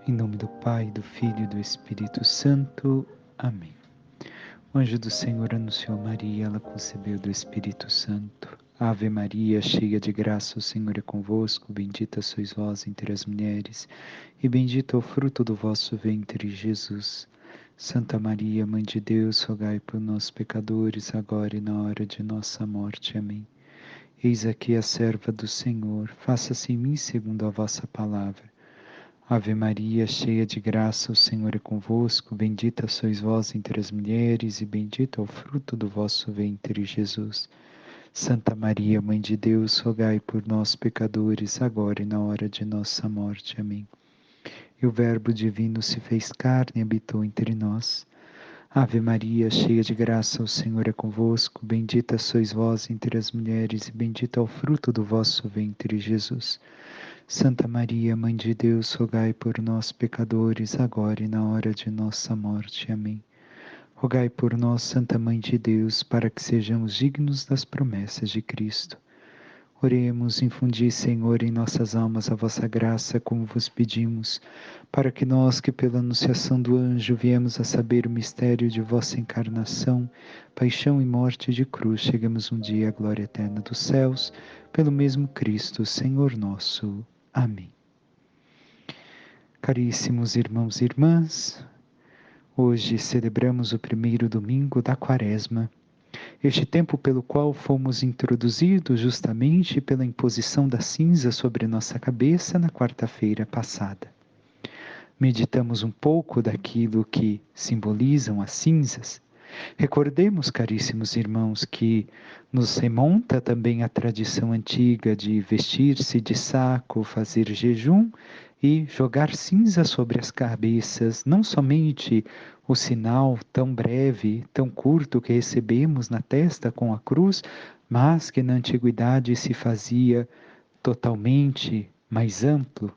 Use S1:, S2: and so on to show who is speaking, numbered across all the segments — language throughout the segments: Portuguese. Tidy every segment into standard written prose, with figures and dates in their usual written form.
S1: Em nome do Pai, do Filho e do Espírito Santo. Amém. O anjo do Senhor anunciou a Maria, ela concebeu do Espírito Santo. Ave Maria, cheia de graça, o Senhor é convosco, bendita sois vós entre as mulheres, e bendito é o fruto do vosso ventre, Jesus. Santa Maria, Mãe de Deus, rogai por nós, pecadores, agora e na hora de nossa morte. Amém. Eis aqui a serva do Senhor, faça-se em mim segundo a vossa palavra. Ave Maria, cheia de graça, o Senhor é convosco, bendita sois vós entre as mulheres, e bendito é o fruto do vosso ventre, Jesus. Santa Maria, Mãe de Deus, rogai por nós, pecadores, agora e na hora de nossa morte. Amém. E o Verbo divino se fez carne e habitou entre nós. Ave Maria, cheia de graça, o Senhor é convosco, bendita sois vós entre as mulheres, e bendito é o fruto do vosso ventre, Jesus. Santa Maria, Mãe de Deus, rogai por nós, pecadores, agora e na hora de nossa morte. Amém. Rogai por nós, Santa Mãe de Deus, para que sejamos dignos das promessas de Cristo. Oremos, infundi, Senhor, em nossas almas a vossa graça, como vos pedimos, para que nós, que pela anunciação do anjo viemos a saber o mistério de vossa encarnação, paixão e morte de cruz, cheguemos um dia à glória eterna dos céus, pelo mesmo Cristo, Senhor nosso. Amém. Caríssimos irmãos e irmãs, hoje celebramos o primeiro domingo da Quaresma, este tempo pelo qual fomos introduzidos justamente pela imposição da cinza sobre nossa cabeça na quarta-feira passada. Meditamos um pouco daquilo que simbolizam as cinzas. Recordemos, caríssimos irmãos, que nos remonta também a tradição antiga de vestir-se de saco, fazer jejum e jogar cinza sobre as cabeças, não somente o sinal tão breve, tão curto que recebemos na testa com a cruz, mas que na antiguidade se fazia totalmente mais amplo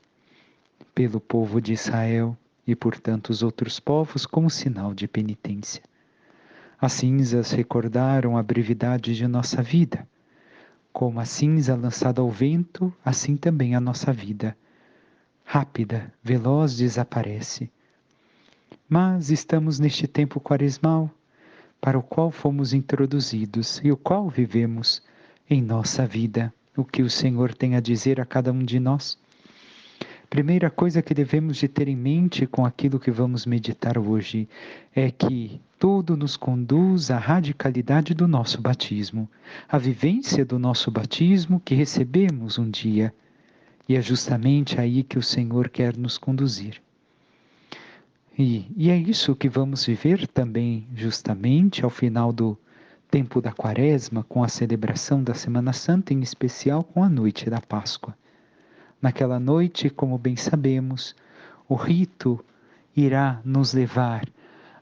S1: pelo povo de Israel e por tantos outros povos como sinal de penitência. As cinzas recordaram a brevidade de nossa vida. Como a cinza lançada ao vento, assim também a nossa vida. Rápida, veloz, desaparece. Mas estamos neste tempo quaresmal, para o qual fomos introduzidos e o qual vivemos em nossa vida. O que o Senhor tem a dizer a cada um de nós. Primeira coisa que devemos de ter em mente com aquilo que vamos meditar hoje é que tudo nos conduz à radicalidade do nosso batismo, à vivência do nosso batismo que recebemos um dia. E é justamente aí que o Senhor quer nos conduzir. E é isso que vamos viver também justamente ao final do tempo da Quaresma, com a celebração da Semana Santa, em especial com a noite da Páscoa. Naquela noite, como bem sabemos, o rito irá nos levar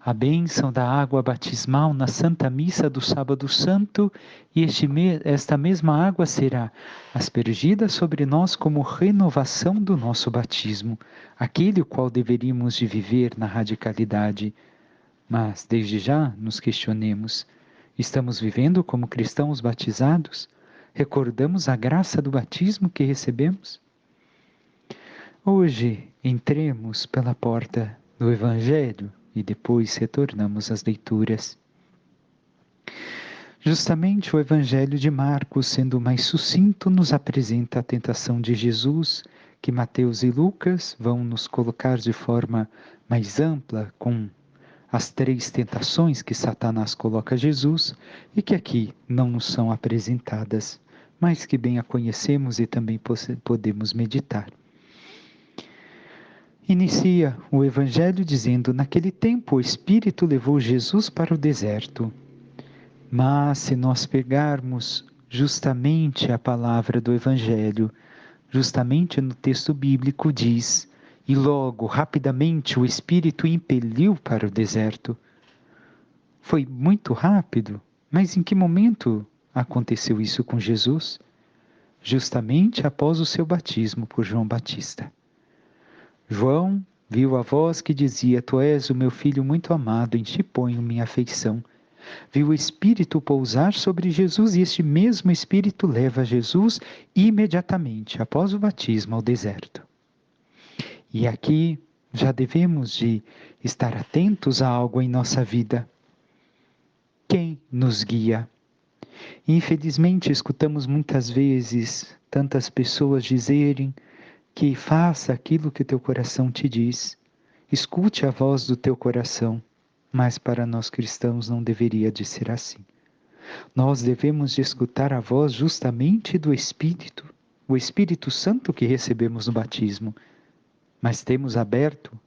S1: à bênção da água batismal na Santa Missa do Sábado Santo, e esta mesma água será aspergida sobre nós como renovação do nosso batismo, aquele o qual deveríamos de viver na radicalidade. Mas, desde já, nos questionemos, estamos vivendo como cristãos batizados? Recordamos a graça do batismo que recebemos? Hoje entremos pela porta do Evangelho e depois retornamos às leituras. Justamente o Evangelho de Marcos, sendo mais sucinto, nos apresenta a tentação de Jesus, que Mateus e Lucas vão nos colocar de forma mais ampla, com as 3 tentações que Satanás coloca a Jesus e que aqui não nos são apresentadas, mas que bem a conhecemos e também podemos meditar. Inicia o Evangelho dizendo: naquele tempo o Espírito levou Jesus para o deserto. Mas se nós pegarmos justamente a palavra do Evangelho, justamente no texto bíblico diz: e logo, rapidamente, o Espírito impeliu para o deserto. Foi muito rápido, mas em que momento aconteceu isso com Jesus? Justamente após o seu batismo por João Batista. João viu a voz que dizia: Tu és o meu filho muito amado, em ti ponho minha afeição. Viu o Espírito pousar sobre Jesus e este mesmo Espírito leva Jesus imediatamente, após o batismo, ao deserto. E aqui Já devemos de estar atentos a algo em nossa vida. Quem nos guia? Infelizmente, escutamos muitas vezes tantas pessoas dizerem que faça aquilo que teu coração te diz. Escute a voz do teu coração. Mas para nós cristãos não deveria de ser assim. Nós devemos de escutar a voz justamente do Espírito, o Espírito Santo que recebemos no batismo. Mas temos aberto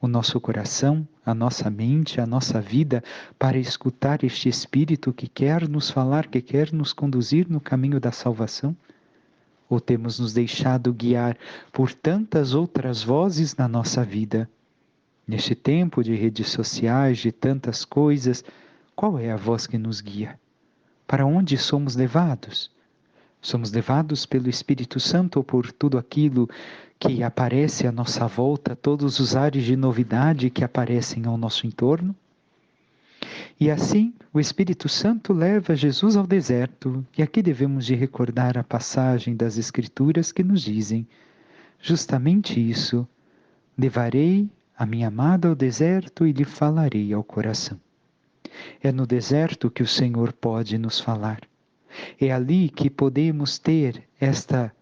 S1: o nosso coração, a nossa mente, a nossa vida para escutar este Espírito que quer nos falar, que quer nos conduzir no caminho da salvação? Ou temos nos deixado guiar por tantas outras vozes na nossa vida? Neste tempo de redes sociais, de tantas coisas, qual é a voz que nos guia? Para onde somos levados? Somos levados pelo Espírito Santo ou por tudo aquilo que aparece à nossa volta, todos os ares de novidade que aparecem ao nosso entorno? E assim, o Espírito Santo leva Jesus ao deserto, e aqui devemos de recordar a passagem das Escrituras que nos dizem justamente isso: levarei a minha amada ao deserto e lhe falarei ao coração. É no deserto que o Senhor pode nos falar. É ali que podemos ter esta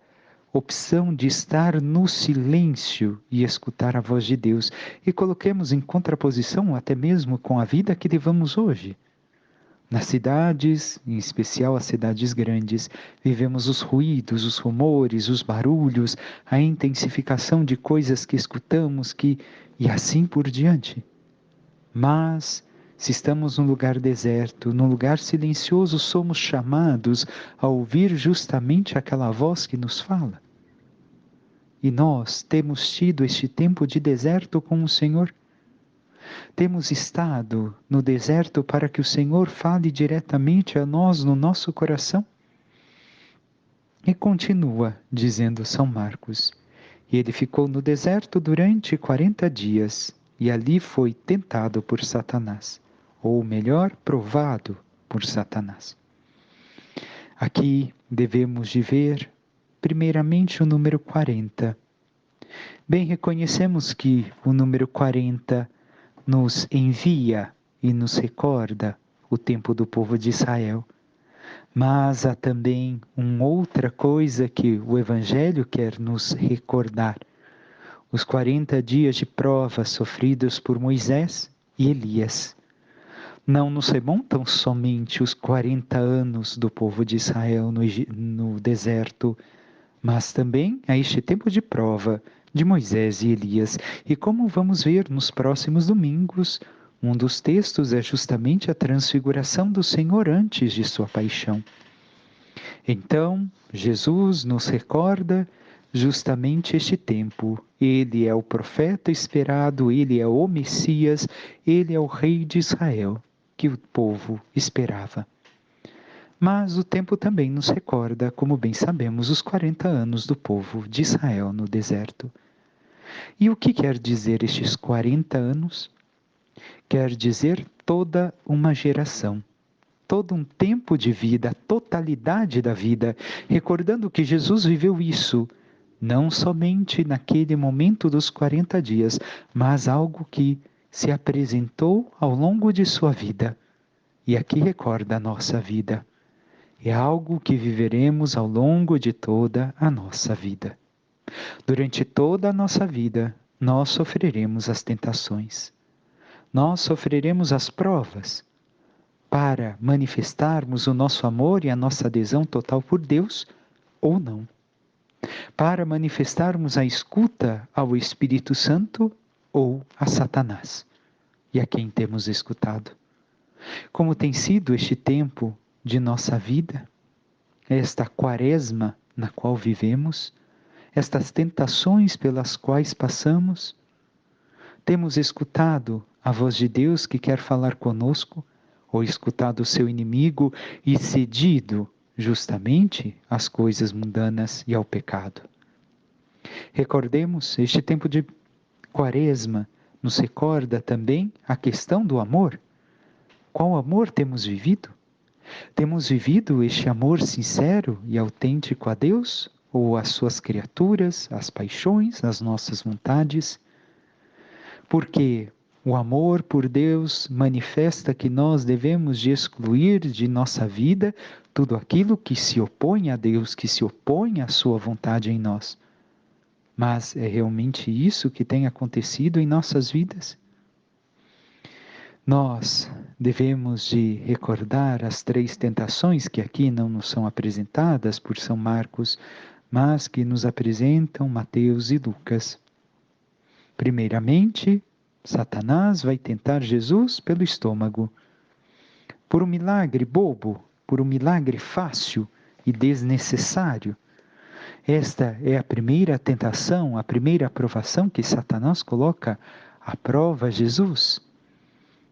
S1: opção de estar no silêncio e escutar a voz de Deus. E coloquemos em contraposição até mesmo com a vida que levamos hoje. Nas cidades, em especial as cidades grandes, vivemos os ruídos, os rumores, os barulhos, a intensificação de coisas que escutamos, e assim por diante. Mas, se estamos num lugar deserto, num lugar silencioso, somos chamados a ouvir justamente aquela voz que nos fala. E nós temos tido este tempo de deserto com o Senhor. Temos estado no deserto para que o Senhor fale diretamente a nós no nosso coração. E continua dizendo São Marcos: e ele ficou no deserto durante 40 dias, e ali foi tentado por Satanás, ou melhor, provado por Satanás. Aqui devemos de ver, primeiramente, o número 40. Bem, reconhecemos que o número 40 nos envia e nos recorda o tempo do povo de Israel. Mas há também uma outra coisa que o Evangelho quer nos recordar: os 40 dias de prova sofridos por Moisés e Elias. Não nos remontam somente os 40 anos do povo de Israel no deserto, mas também a este tempo de prova de Moisés e Elias. E como vamos ver nos próximos domingos, um dos textos é justamente a transfiguração do Senhor antes de sua paixão. Então, Jesus nos recorda justamente este tempo. Ele é o profeta esperado, ele é o Messias, ele é o Rei de Israel, que o povo esperava. Mas o tempo também nos recorda, como bem sabemos, os 40 anos do povo de Israel no deserto. E o que quer dizer estes 40 anos? Quer dizer toda uma geração, todo um tempo de vida, a totalidade da vida, recordando que Jesus viveu isso, não somente naquele momento dos 40 dias, mas algo que se apresentou ao longo de sua vida. E aqui recorda a nossa vida. É algo que viveremos ao longo de toda a nossa vida. Durante toda a nossa vida, nós sofreremos as tentações. Nós sofreremos as provas para manifestarmos o nosso amor e a nossa adesão total por Deus ou não. Para manifestarmos a escuta ao Espírito Santo ou a Satanás. E a quem temos escutado. Como tem sido este tempo de nossa vida, esta quaresma na qual vivemos, estas tentações pelas quais passamos, temos escutado a voz de Deus que quer falar conosco, ou escutado o seu inimigo e cedido justamente às coisas mundanas e ao pecado. Recordemos, este tempo de quaresma nos recorda também a questão do amor. Qual amor temos vivido? Temos vivido este amor sincero e autêntico a Deus ou às suas criaturas, às paixões, às nossas vontades? Porque o amor por Deus manifesta que nós devemos de excluir de nossa vida tudo aquilo que se opõe a Deus, que se opõe à sua vontade em nós. Mas é realmente isso que tem acontecido em nossas vidas? Nós devemos de recordar as 3 tentações que aqui não nos são apresentadas por São Marcos, mas que nos apresentam Mateus e Lucas. Primeiramente, Satanás vai tentar Jesus pelo estômago. Por um milagre bobo, por um milagre fácil e desnecessário. Esta é a primeira tentação, a primeira aprovação que Satanás coloca à prova Jesus.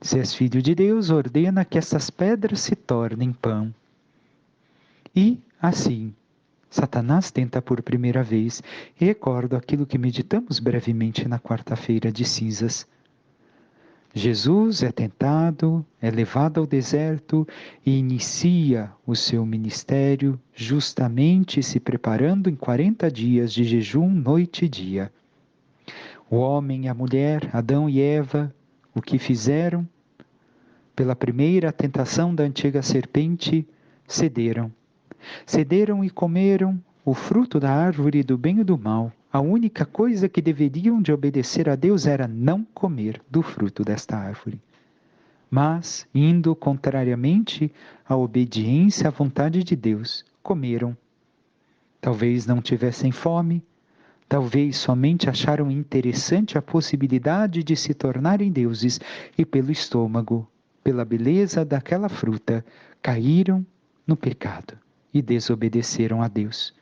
S1: Se és filho de Deus, ordena que essas pedras se tornem pão. E, assim, Satanás tenta por primeira vez, e recordo aquilo que meditamos brevemente na quarta-feira de cinzas. Jesus é tentado, é levado ao deserto e inicia o seu ministério justamente se preparando em 40 dias de jejum, noite e dia. O homem e a mulher, Adão e Eva, o que fizeram? Pela primeira tentação da antiga serpente, cederam. Cederam e comeram o fruto da árvore do bem e do mal. A única coisa que deveriam de obedecer a Deus era não comer do fruto desta árvore. Mas, indo contrariamente à obediência à vontade de Deus, comeram. Talvez não tivessem fome, talvez somente acharam interessante a possibilidade de se tornarem deuses e pelo estômago, pela beleza daquela fruta, caíram no pecado e desobedeceram a Deus.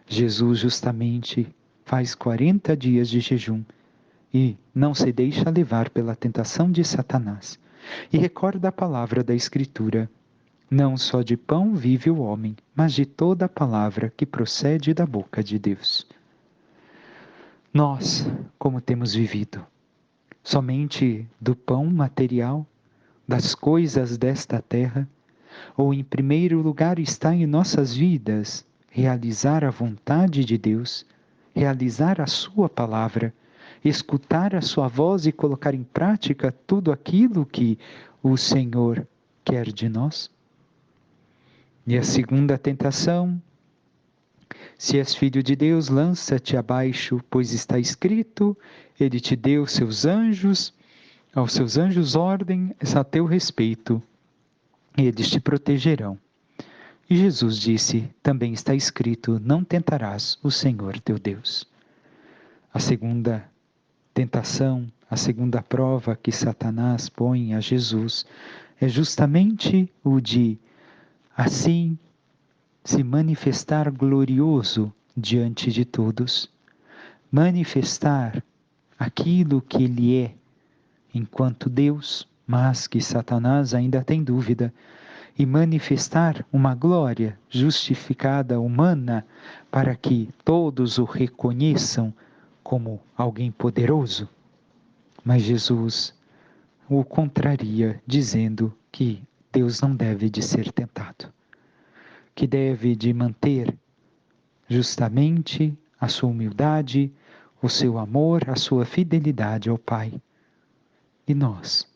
S1: Jesus justamente faz 40 dias de jejum e não se deixa levar pela tentação de Satanás. E recorda a palavra da Escritura: não só de pão vive o homem, mas de toda a palavra que procede da boca de Deus. Nós, como temos vivido? Somente do pão material, das coisas desta terra? Ou em primeiro lugar está em nossas vidas realizar a vontade de Deus, realizar a sua palavra, escutar a sua voz e colocar em prática tudo aquilo que o Senhor quer de nós? E a segunda tentação: se és filho de Deus, lança-te abaixo, pois está escrito, ele te deu seus anjos, aos seus anjos ordem a teu respeito, eles te protegerão. E Jesus disse, também está escrito, não tentarás o Senhor teu Deus. A segunda tentação, a segunda prova que Satanás põe a Jesus é justamente o de, assim, se manifestar glorioso diante de todos, manifestar aquilo que ele é enquanto Deus, mas que Satanás ainda tem dúvida, e manifestar uma glória justificada humana para que todos o reconheçam como alguém poderoso. Mas Jesus o contraria, dizendo que Deus não deve de ser tentado, que deve de manter justamente a sua humildade, o seu amor, a sua fidelidade ao Pai. E nós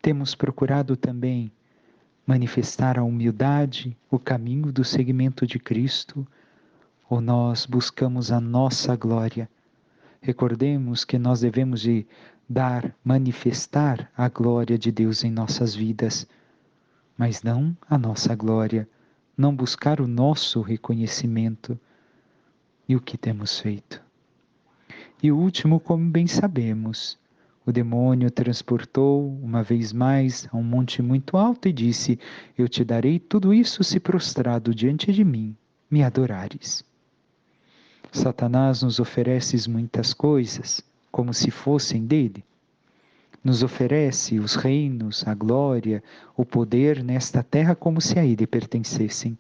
S1: temos procurado também manifestar a humildade, o caminho do seguimento de Cristo, ou nós buscamos a nossa glória? Recordemos que nós devemos de manifestar a glória de Deus em nossas vidas, mas não a nossa glória, não buscar o nosso reconhecimento. E o que temos feito? E o último, como bem sabemos, o demônio transportou uma vez mais a um monte muito alto e disse, eu te darei tudo isso se prostrado diante de mim, me adorares. Satanás nos oferece muitas coisas, como se fossem dele. Nos oferece os reinos, a glória, o poder nesta terra como se a ele pertencessem.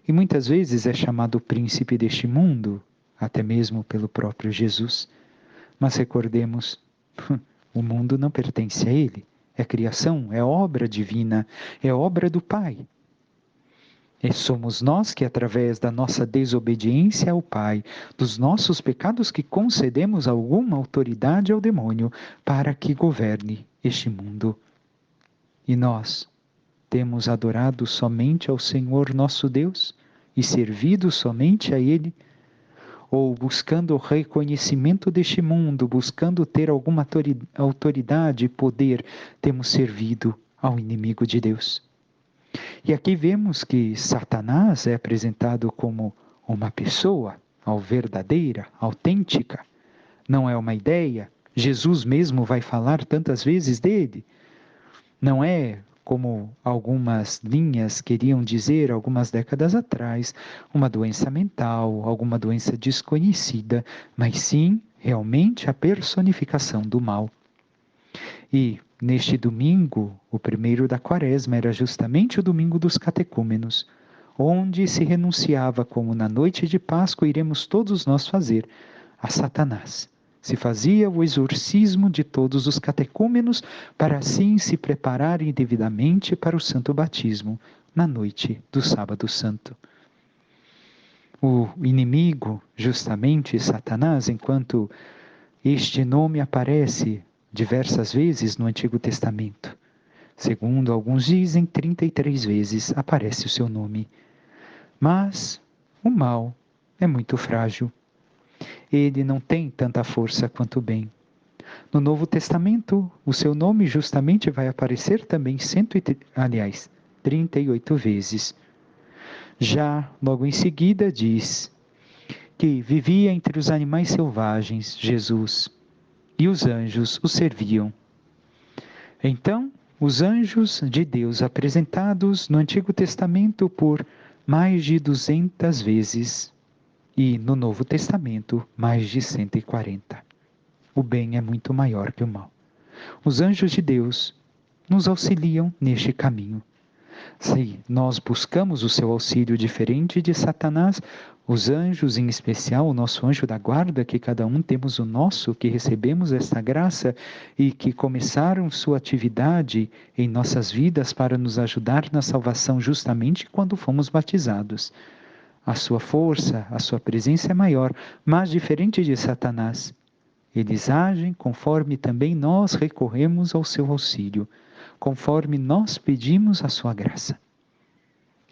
S1: E muitas vezes é chamado príncipe deste mundo, até mesmo pelo próprio Jesus. Mas recordemos, o mundo não pertence a ele, é criação, é obra divina, é obra do Pai. E somos nós que, através da nossa desobediência ao Pai, dos nossos pecados, que concedemos alguma autoridade ao demônio para que governe este mundo. E nós temos adorado somente ao Senhor nosso Deus e servido somente a Ele? Ou buscando o reconhecimento deste mundo, buscando ter alguma autoridade e poder, temos servido ao inimigo de Deus? E aqui vemos que Satanás é apresentado como uma pessoa, verdadeira, autêntica, não é uma ideia. Jesus mesmo vai falar tantas vezes dele. Não é, como algumas linhas queriam dizer algumas décadas atrás, uma doença mental, alguma doença desconhecida, mas sim realmente a personificação do mal. E neste domingo, o primeiro da Quaresma, era justamente o domingo dos catecúmenos, onde se renunciava, como na noite de Páscoa iremos todos nós fazer, a Satanás. Se fazia o exorcismo de todos os catecúmenos para assim se prepararem devidamente para o santo batismo, na noite do Sábado Santo. O inimigo, justamente Satanás, enquanto este nome aparece diversas vezes no Antigo Testamento. Segundo alguns dizem, 33 vezes aparece o seu nome. Mas o mal é muito frágil. Ele não tem tanta força quanto o bem. No Novo Testamento, o seu nome justamente vai aparecer também 38 vezes. Já logo em seguida diz que vivia entre os animais selvagens, Jesus, e os anjos o serviam. Então, os anjos de Deus apresentados no Antigo Testamento por mais de 200 vezes e no Novo Testamento mais de 140. O bem é muito maior que o mal. Os anjos de Deus nos auxiliam neste caminho. Se nós buscamos o seu auxílio diferente de Satanás, os anjos, em especial o nosso anjo da guarda, que cada um temos o nosso, que recebemos esta graça e que começaram sua atividade em nossas vidas para nos ajudar na salvação justamente quando fomos batizados. A sua força, a sua presença é maior, mas diferente de Satanás. Eles agem conforme também nós recorremos ao seu auxílio, conforme nós pedimos a sua graça.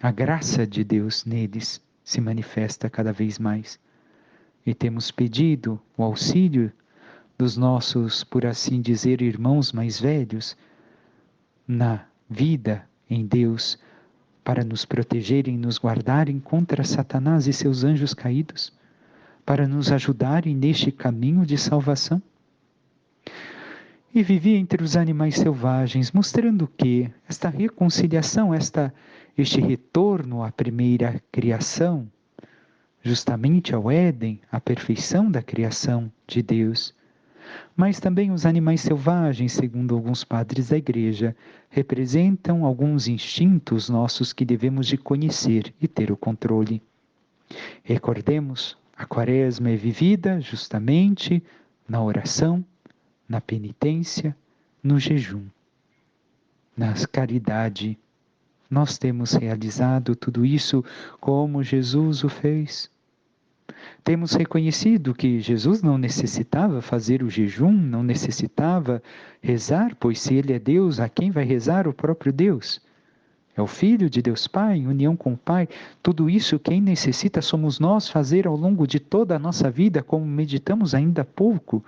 S1: A graça de Deus neles se manifesta cada vez mais. E temos pedido o auxílio dos nossos, por assim dizer, irmãos mais velhos, na vida em Deus, para nos protegerem, nos guardarem contra Satanás e seus anjos caídos, para nos ajudarem neste caminho de salvação. E vivia entre os animais selvagens, mostrando que esta reconciliação, este retorno à primeira criação, justamente ao Éden, à perfeição da criação de Deus. Mas também os animais selvagens, segundo alguns padres da Igreja, representam alguns instintos nossos que devemos de conhecer e ter o controle. Recordemos, a Quaresma é vivida justamente na oração, na penitência, no jejum, na caridade. Nós temos realizado tudo isso como Jesus o fez. Temos reconhecido que Jesus não necessitava fazer o jejum, não necessitava rezar, pois se Ele é Deus, a quem vai rezar? O próprio Deus. É o Filho de Deus Pai, em união com o Pai. Tudo isso quem necessita somos nós fazer ao longo de toda a nossa vida, como meditamos ainda há pouco.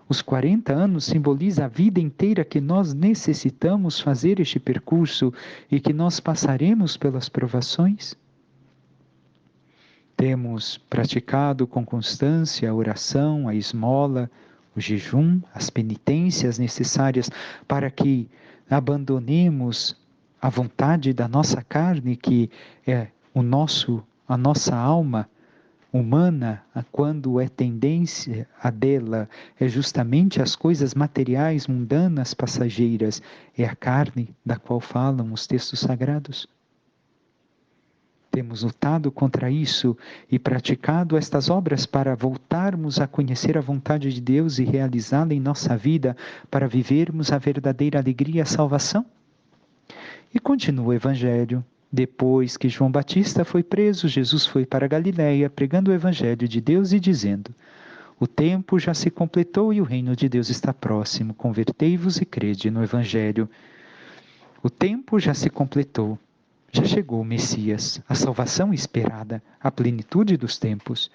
S1: Os 40 anos simboliza a vida inteira que nós necessitamos fazer este percurso e que nós passaremos pelas provações. Temos praticado com constância a oração, a esmola, o jejum, as penitências necessárias para que abandonemos a vontade da nossa carne, que é a nossa alma humana, quando é tendência a dela, é justamente as coisas materiais, mundanas, passageiras, é a carne da qual falam os textos sagrados. Temos lutado contra isso e praticado estas obras para voltarmos a conhecer a vontade de Deus e realizá-la em nossa vida, para vivermos a verdadeira alegria e a salvação? E continua o Evangelho, Depois que João Batista foi preso, Jesus foi para Galiléia, pregando o Evangelho de Deus e dizendo: o tempo já se completou e o reino de Deus está próximo. Convertei-vos e crede no Evangelho. O tempo já se completou. Já chegou o Messias, a salvação esperada, a plenitude dos tempos.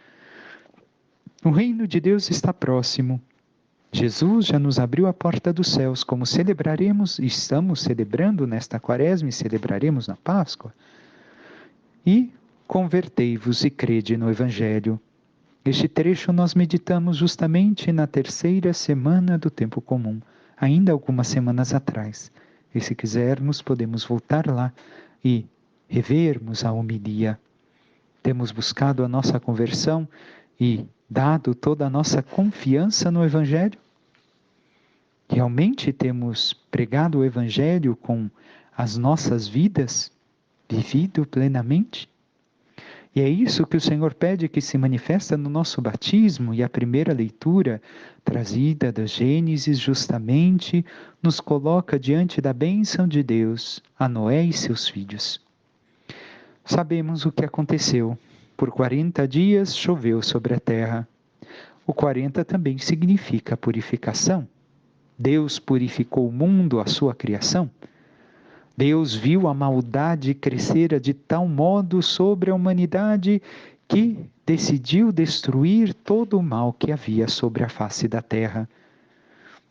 S1: O reino de Deus está próximo. Jesus já nos abriu a porta dos céus, como celebraremos, estamos celebrando nesta quaresma e celebraremos na Páscoa. E convertei-vos e crede no Evangelho. Este trecho nós meditamos justamente na terceira semana do tempo comum, ainda algumas semanas atrás. E se quisermos, podemos voltar lá e revermos a homilia. Temos buscado a nossa conversão e dado toda a nossa confiança no Evangelho? Realmente temos pregado o Evangelho com as nossas vidas, vivido plenamente? E é isso que o Senhor pede que se manifesta no nosso batismo, e a primeira leitura, trazida da Gênesis, justamente nos coloca diante da bênção de Deus a Noé e seus filhos. Sabemos o que aconteceu. Por 40 dias choveu sobre a terra. O 40 também significa purificação. Deus purificou o mundo, a sua criação. Deus viu a maldade crescer de tal modo sobre a humanidade que decidiu destruir todo o mal que havia sobre a face da terra.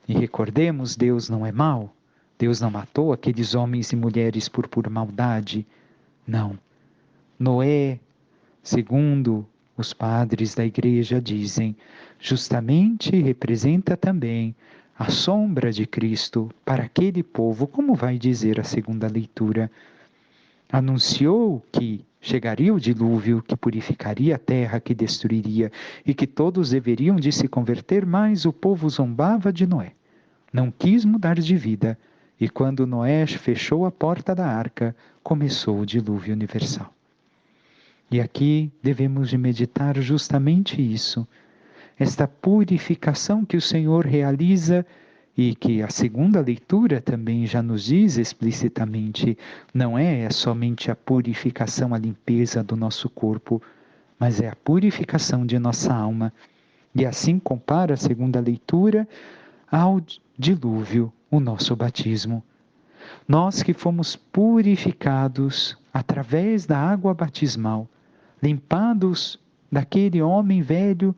S1: E recordemos, Deus não é mau. Deus não matou aqueles homens e mulheres por pura maldade. Não. Noé, segundo os padres da igreja dizem, justamente representa também a sombra de Cristo para aquele povo, como vai dizer a segunda leitura. Anunciou que chegaria o dilúvio, que purificaria a terra, que destruiria, e que todos deveriam de se converter, mas o povo zombava de Noé. Não quis mudar de vida, e quando Noé fechou a porta da arca, começou o dilúvio universal. E aqui devemos de meditar justamente isso, esta purificação que o Senhor realiza e que a segunda leitura também já nos diz explicitamente, não é somente a purificação, a limpeza do nosso corpo, mas é a purificação de nossa alma. E assim compara a segunda leitura ao dilúvio, o nosso batismo. Nós que fomos purificados através da água batismal, limpados daquele homem velho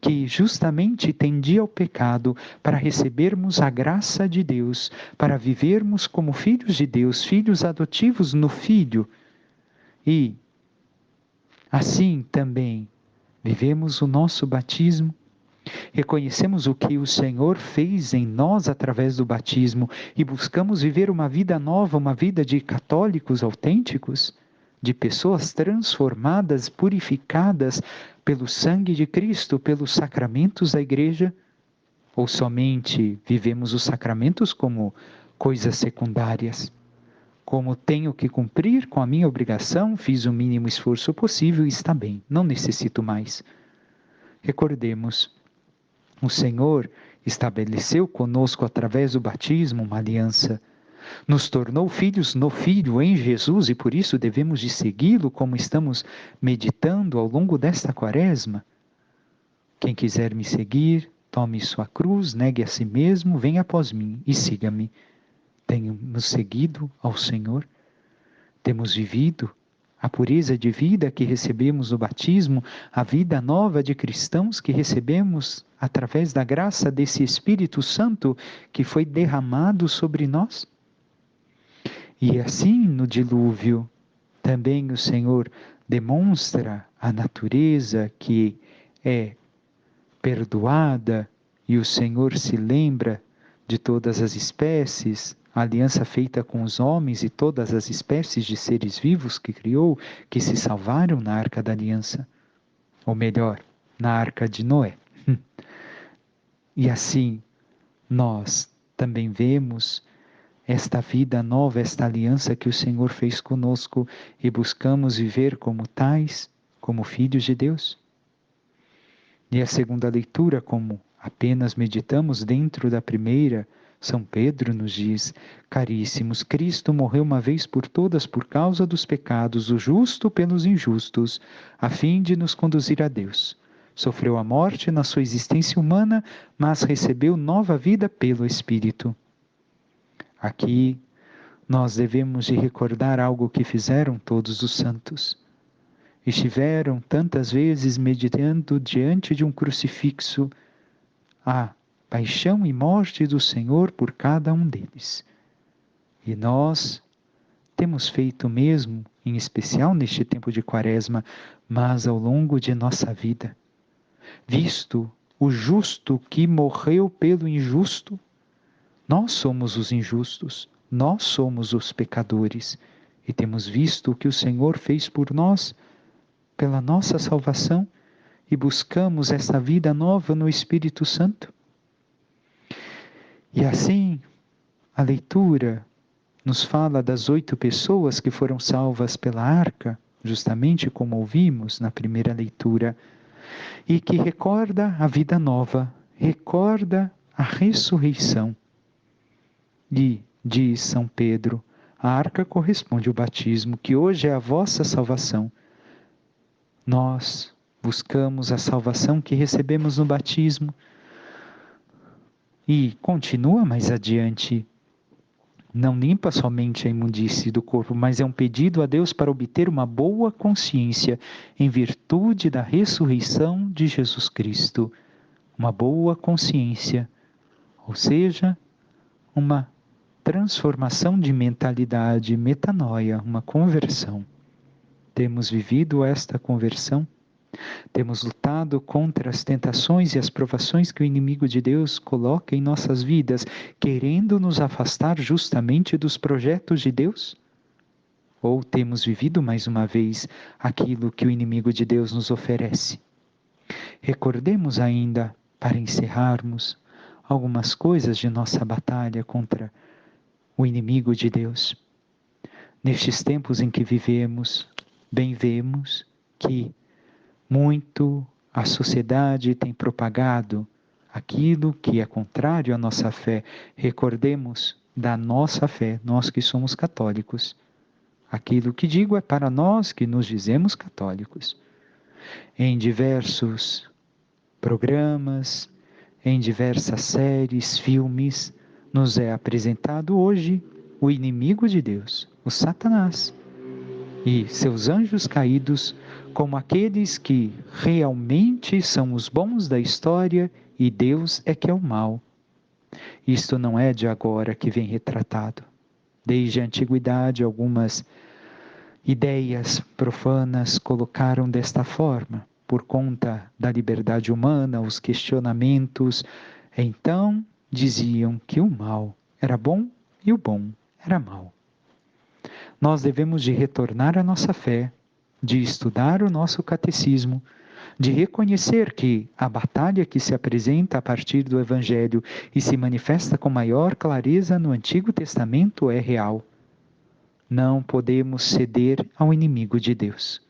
S1: que justamente tendia ao pecado, para recebermos a graça de Deus, para vivermos como filhos de Deus, filhos adotivos no Filho. E assim também vivemos o nosso batismo, reconhecemos o que o Senhor fez em nós através do batismo e buscamos viver uma vida nova, uma vida de católicos autênticos, de pessoas transformadas, purificadas pelo sangue de Cristo, pelos sacramentos da igreja, ou somente vivemos os sacramentos como coisas secundárias? Como tenho que cumprir com a minha obrigação, fiz o mínimo esforço possível e está bem, não necessito mais. Recordemos, o Senhor estabeleceu conosco através do batismo uma aliança. Nos tornou filhos no Filho, em Jesus, e por isso devemos de segui-lo, como estamos meditando ao longo desta quaresma. Quem quiser me seguir, tome sua cruz, negue a si mesmo, venha após mim e siga-me. Temos seguido ao Senhor? Temos vivido a pureza de vida que recebemos no batismo, a vida nova de cristãos que recebemos através da graça desse Espírito Santo que foi derramado sobre nós? E assim, no dilúvio, também o Senhor demonstra a natureza que é perdoada e o Senhor se lembra de todas as espécies, a aliança feita com os homens e todas as espécies de seres vivos que criou, que se salvaram na Arca da Aliança, ou melhor, na Arca de Noé. E assim, nós também vemos esta vida nova, esta aliança que o Senhor fez conosco e buscamos viver como tais, como filhos de Deus. E a segunda leitura, como apenas meditamos dentro da primeira, São Pedro nos diz: caríssimos, Cristo morreu uma vez por todas por causa dos pecados, o justo pelos injustos, a fim de nos conduzir a Deus. Sofreu a morte na sua existência humana, mas recebeu nova vida pelo Espírito. Aqui nós devemos de recordar algo que fizeram todos os santos. Estiveram tantas vezes meditando diante de um crucifixo a paixão e morte do Senhor por cada um deles. E nós temos feito mesmo, em especial neste tempo de Quaresma, mas ao longo de nossa vida, visto o justo que morreu pelo injusto. Nós somos os injustos, nós somos os pecadores, e temos visto o que o Senhor fez por nós, pela nossa salvação, e buscamos essa vida nova no Espírito Santo. E assim, a leitura nos fala das 8 pessoas que foram salvas pela arca, justamente como ouvimos na primeira leitura, e que recorda a vida nova, recorda a ressurreição. E, diz São Pedro, a arca corresponde ao batismo, que hoje é a vossa salvação. Nós buscamos a salvação que recebemos no batismo. E continua mais adiante. Não limpa somente a imundície do corpo, mas é um pedido a Deus para obter uma boa consciência em virtude da ressurreição de Jesus Cristo. Uma boa consciência, ou seja, uma transformação de mentalidade, metanoia, uma conversão. Temos vivido esta conversão? Temos lutado contra as tentações e as provações que o inimigo de Deus coloca em nossas vidas, querendo nos afastar justamente dos projetos de Deus? Ou temos vivido mais uma vez aquilo que o inimigo de Deus nos oferece? Recordemos ainda, para encerrarmos, algumas coisas de nossa batalha contra o inimigo de Deus. Nestes tempos em que vivemos, bem vemos que muito a sociedade tem propagado aquilo que é contrário à nossa fé. Recordemos da nossa fé, nós que somos católicos. Aquilo que digo é para nós que nos dizemos católicos. Em diversos programas, em diversas séries, filmes, nos é apresentado hoje o inimigo de Deus, o Satanás, e seus anjos caídos como aqueles que realmente são os bons da história e Deus é que é o mal. Isto não é de agora que vem retratado. Desde a antiguidade, algumas ideias profanas colocaram desta forma, por conta da liberdade humana, os questionamentos. Então, diziam que o mal era bom e o bom era mal. Nós devemos de retornar à nossa fé, de estudar o nosso catecismo, de reconhecer que a batalha que se apresenta a partir do Evangelho e se manifesta com maior clareza no Antigo Testamento é real. Não podemos ceder ao inimigo de Deus.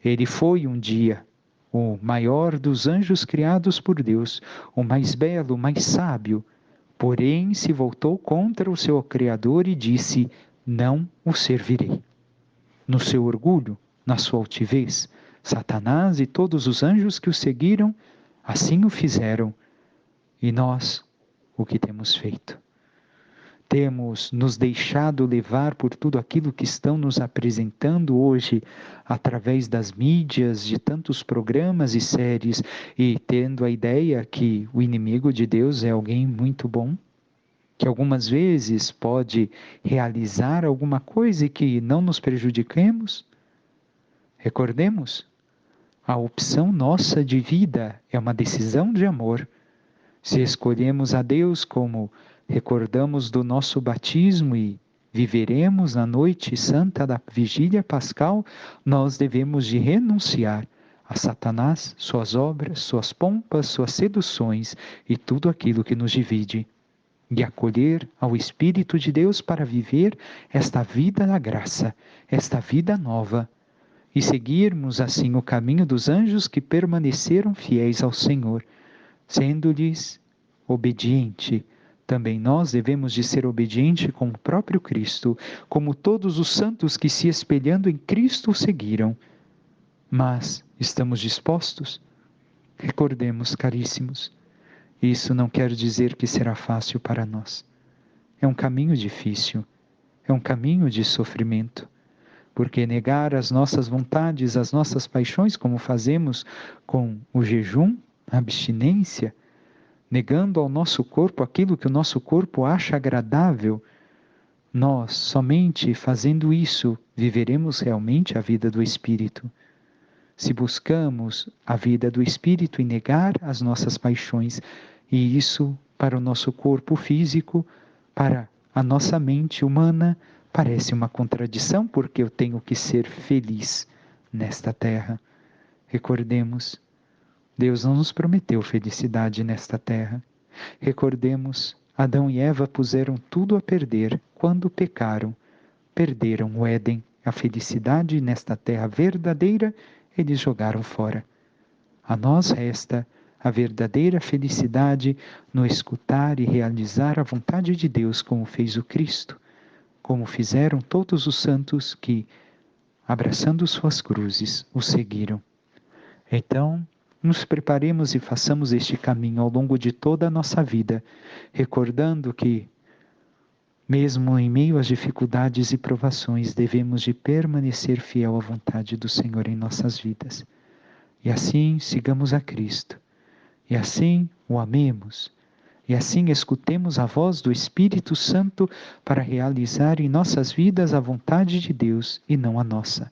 S1: Ele foi um dia o maior dos anjos criados por Deus, o mais belo, o mais sábio, porém se voltou contra o seu Criador e disse: não o servirei. No seu orgulho, na sua altivez, Satanás e todos os anjos que o seguiram, assim o fizeram. E nós, o que temos feito? Temos nos deixado levar por tudo aquilo que estão nos apresentando hoje, através das mídias, de tantos programas e séries, e tendo a ideia que o inimigo de Deus é alguém muito bom, que algumas vezes pode realizar alguma coisa e que não nos prejudiquemos? Recordemos, a opção nossa de vida é uma decisão de amor. Se escolhemos a Deus como recordamos do nosso batismo e viveremos na noite santa da vigília pascal, nós devemos de renunciar a Satanás, suas obras, suas pompas, suas seduções e tudo aquilo que nos divide, e acolher ao Espírito de Deus para viver esta vida da graça, esta vida nova, e seguirmos assim o caminho dos anjos que permaneceram fiéis ao Senhor, sendo-lhes obediente, Também nós devemos de ser obedientes com o próprio Cristo, como todos os santos que se espelhando em Cristo o seguiram. Mas estamos dispostos? Recordemos, caríssimos, isso não quer dizer que será fácil para nós. É um caminho difícil, é um caminho de sofrimento, porque negar as nossas vontades, as nossas paixões, como fazemos com o jejum, a abstinência, negando ao nosso corpo aquilo que o nosso corpo acha agradável, nós, somente fazendo isso, viveremos realmente a vida do Espírito. Se buscamos a vida do Espírito e negar as nossas paixões, e isso para o nosso corpo físico, para a nossa mente humana, parece uma contradição, porque eu tenho que ser feliz nesta terra. Recordemos, Deus não nos prometeu felicidade nesta terra. Recordemos, Adão e Eva puseram tudo a perder quando pecaram. Perderam o Éden, a felicidade nesta terra verdadeira, eles jogaram fora. A nós resta a verdadeira felicidade no escutar e realizar a vontade de Deus, como fez o Cristo, como fizeram todos os santos que, abraçando suas cruzes, o seguiram. Então, nos preparemos e façamos este caminho ao longo de toda a nossa vida, recordando que, mesmo em meio às dificuldades e provações, devemos de permanecer fiel à vontade do Senhor em nossas vidas. E assim sigamos a Cristo, e assim o amemos, e assim escutemos a voz do Espírito Santo para realizar em nossas vidas a vontade de Deus e não a nossa,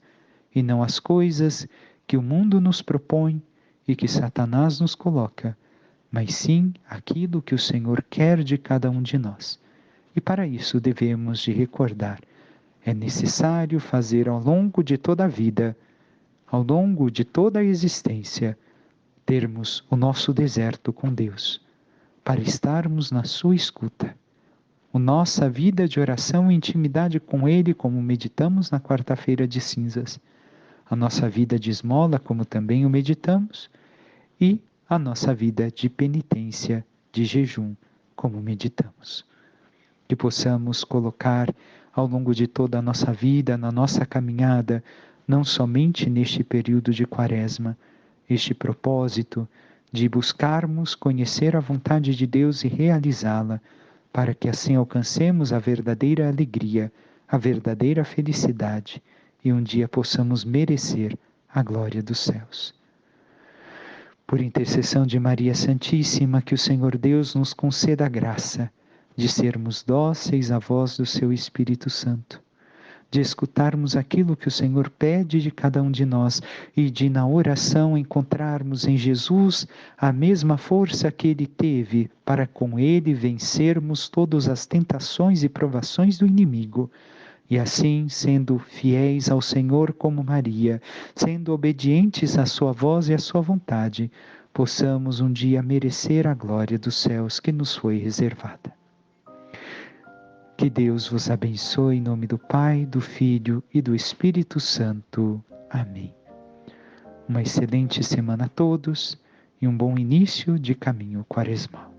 S1: e não as coisas que o mundo nos propõe e que Satanás nos coloca, mas sim aquilo que o Senhor quer de cada um de nós. E para isso devemos de recordar, é necessário fazer ao longo de toda a vida, ao longo de toda a existência, termos o nosso deserto com Deus, para estarmos na sua escuta. A nossa vida de oração e intimidade com Ele, como meditamos na quarta-feira de cinzas. A nossa vida de esmola, como também o meditamos, e a nossa vida de penitência, de jejum, como meditamos. Que possamos colocar ao longo de toda a nossa vida, na nossa caminhada, não somente neste período de Quaresma, este propósito de buscarmos conhecer a vontade de Deus e realizá-la, para que assim alcancemos a verdadeira alegria, a verdadeira felicidade, e um dia possamos merecer a glória dos céus. Por intercessão de Maria Santíssima, que o Senhor Deus nos conceda a graça de sermos dóceis à voz do seu Espírito Santo, de escutarmos aquilo que o Senhor pede de cada um de nós e de, na oração, encontrarmos em Jesus a mesma força que Ele teve para com Ele vencermos todas as tentações e provações do inimigo. E assim, sendo fiéis ao Senhor como Maria, sendo obedientes à sua voz e à sua vontade, possamos um dia merecer a glória dos céus que nos foi reservada. Que Deus vos abençoe em nome do Pai, do Filho e do Espírito Santo. Amém. Uma excelente semana a todos e um bom início de caminho quaresmal.